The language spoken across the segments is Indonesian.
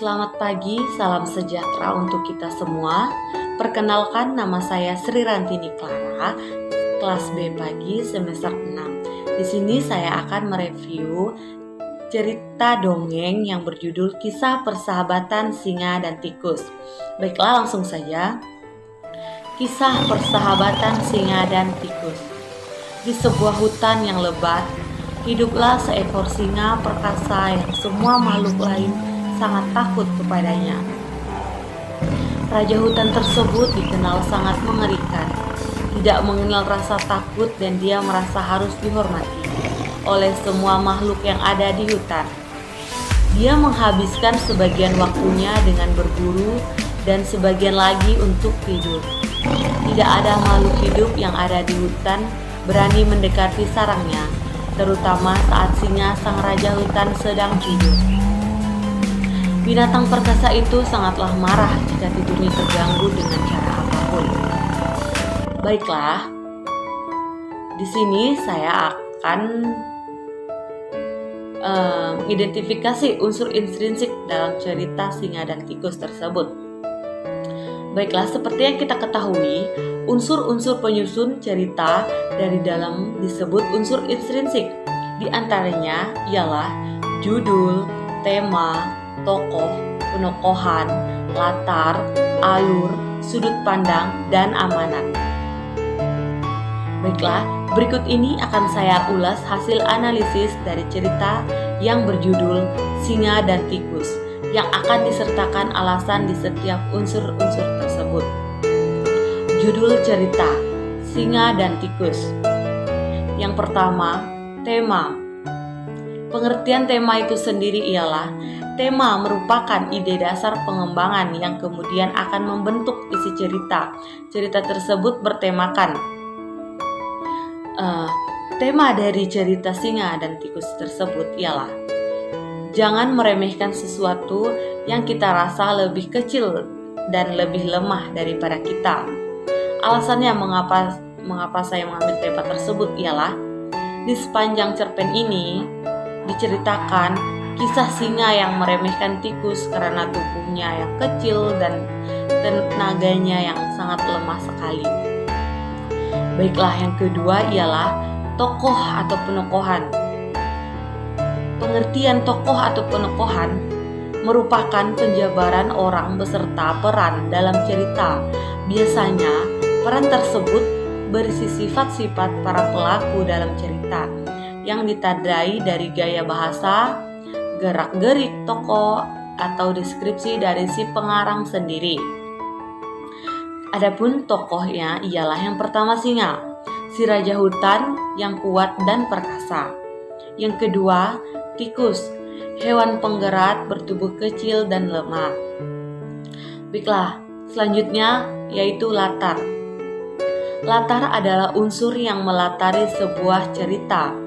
Selamat pagi, salam sejahtera untuk kita semua. Perkenalkan, nama saya Sri Rantini Clara, kelas B pagi semester 6. Di sini saya akan mereview cerita dongeng yang berjudul Kisah Persahabatan Singa dan Tikus. Baiklah, langsung saja. Kisah Persahabatan Singa dan Tikus. Di sebuah hutan yang lebat, hiduplah seekor singa perkasa yang semua makhluk lain sangat takut kepadanya. Raja hutan tersebut dikenal sangat mengerikan, tidak mengenal rasa takut, dan dia merasa harus dihormati oleh semua makhluk yang ada di hutan. Dia menghabiskan sebagian waktunya dengan berburu dan sebagian lagi untuk tidur. Tidak ada makhluk hidup yang ada di hutan berani mendekati sarangnya, terutama saat singa sang raja hutan sedang tidur. Binatang perkasa itu sangatlah marah jika tidurnya terganggu dengan cara apapun. Baiklah, di sini saya akan mengidentifikasi unsur intrinsik dalam cerita singa dan tikus tersebut. Baiklah, seperti yang kita ketahui, unsur-unsur penyusun cerita dari dalam disebut unsur intrinsik. Di antaranya ialah judul, tema, tokoh, penokohan, latar, alur, sudut pandang, dan amanat. Baiklah, berikut ini akan saya ulas hasil analisis dari cerita yang berjudul Singa dan Tikus, yang akan disertakan alasan di setiap unsur-unsur tersebut. Judul cerita, Singa dan Tikus. Yang pertama, tema. Pengertian tema itu sendiri ialah tema merupakan ide dasar pengembangan yang kemudian akan membentuk isi cerita. Cerita tersebut bertemakan. Tema dari cerita singa dan tikus tersebut ialah jangan meremehkan sesuatu yang kita rasa lebih kecil dan lebih lemah daripada kita. Alasannya mengapa saya mengambil tema tersebut ialah di sepanjang cerpen ini diceritakan kisah singa yang meremehkan tikus karena tubuhnya yang kecil dan tenaganya yang sangat lemah sekali. Baiklah, yang kedua ialah tokoh atau penokohan. Pengertian tokoh atau penokohan merupakan penjabaran orang beserta peran dalam cerita. Biasanya, peran tersebut berisi sifat-sifat para pelaku dalam cerita yang ditandai dari gaya bahasa, gerak-gerik tokoh, atau deskripsi dari si pengarang sendiri. Adapun tokohnya ialah yang pertama singa, si raja hutan yang kuat dan perkasa. Yang kedua, tikus, hewan penggerak bertubuh kecil dan lemah. Baiklah, selanjutnya yaitu latar. Latar adalah unsur yang melatari sebuah cerita.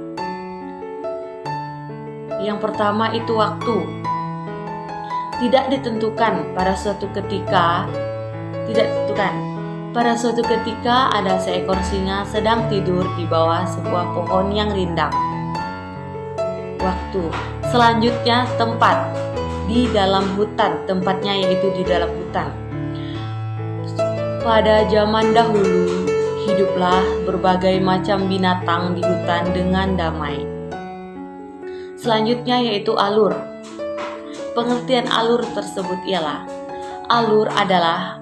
Yang pertama itu waktu. Tidak ditentukan pada suatu ketika. Pada suatu ketika ada seekor singa sedang tidur di bawah sebuah pohon yang rindang. Waktu. Selanjutnya tempat. Di dalam hutan. Tempatnya yaitu di dalam hutan. Pada zaman dahulu, hiduplah berbagai macam binatang di hutan dengan damai. Selanjutnya yaitu alur. Pengertian alur tersebut ialah alur adalah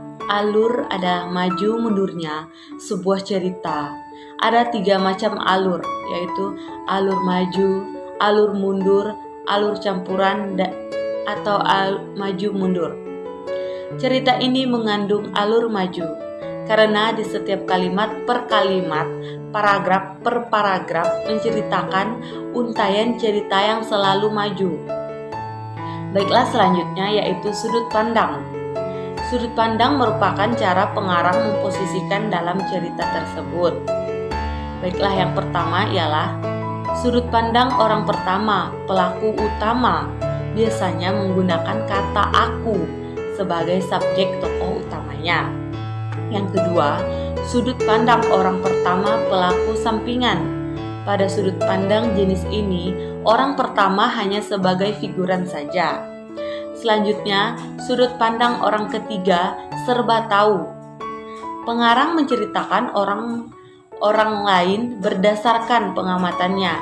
maju mundurnya sebuah cerita. Ada 3 macam alur, yaitu alur maju, alur mundur, alur campuran, atau maju mundur. Cerita ini mengandung alur maju karena di setiap kalimat per kalimat, paragraf per paragraf menceritakan untaian cerita yang selalu maju. Baiklah, selanjutnya yaitu sudut pandang. Sudut pandang merupakan cara pengarang memposisikan dalam cerita tersebut. Baiklah, yang pertama ialah sudut pandang orang pertama, pelaku utama, biasanya menggunakan kata aku sebagai subjek tokoh utamanya. Yang kedua, sudut pandang orang pertama, pelaku sampingan. Pada sudut pandang jenis ini, orang pertama hanya sebagai figuran saja. Selanjutnya, sudut pandang orang ketiga serba tahu. Pengarang menceritakan orang lain berdasarkan pengamatannya.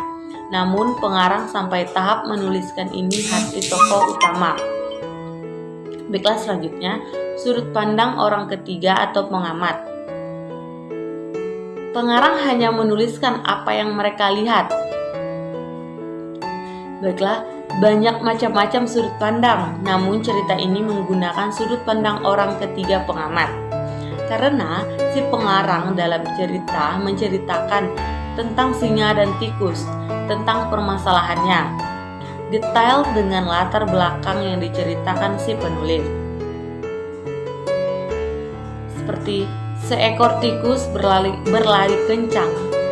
Namun pengarang sampai tahap menuliskan ini hati tokoh utama. Baiklah, selanjutnya sudut pandang orang ketiga atau pengamat. Pengarang hanya menuliskan apa yang mereka lihat. Baiklah, banyak macam-macam sudut pandang, namun cerita ini menggunakan sudut pandang orang ketiga pengamat. Karena si pengarang dalam cerita menceritakan tentang singa dan tikus, tentang permasalahannya, detail dengan latar belakang yang diceritakan si penulis. Seperti seekor tikus berlari kencang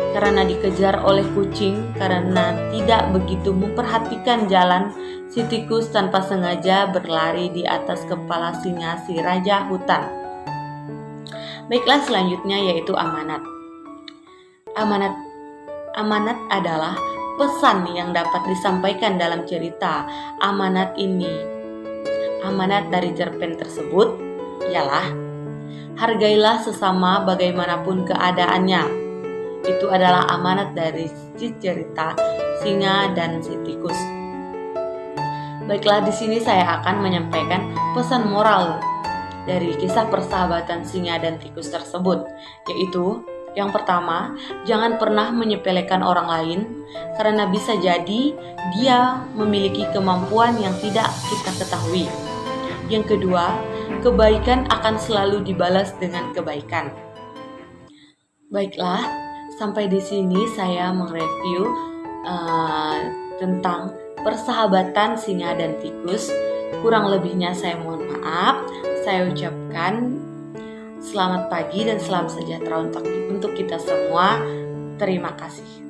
karena dikejar oleh kucing karena tidak begitu memperhatikan jalan. Si tikus tanpa sengaja berlari di atas kepala singa si raja hutan. Baiklah, selanjutnya yaitu amanat. Amanat adalah pesan yang dapat disampaikan dalam cerita. Amanat dari cerpen tersebut ialah hargailah sesama bagaimanapun keadaannya. Itu adalah amanat dari si cerita singa dan si tikus. Baiklah, di sini saya akan menyampaikan pesan moral dari kisah persahabatan singa dan tikus tersebut, yaitu yang pertama, jangan pernah menyepelekan orang lain karena bisa jadi dia memiliki kemampuan yang tidak kita ketahui. Yang kedua, kebaikan akan selalu dibalas dengan kebaikan. Baiklah, sampai di sini saya mereview tentang persahabatan singa dan tikus. Kurang lebihnya saya mohon maaf. Saya ucapkan selamat pagi dan salam sejahtera untuk kita semua. Terima kasih.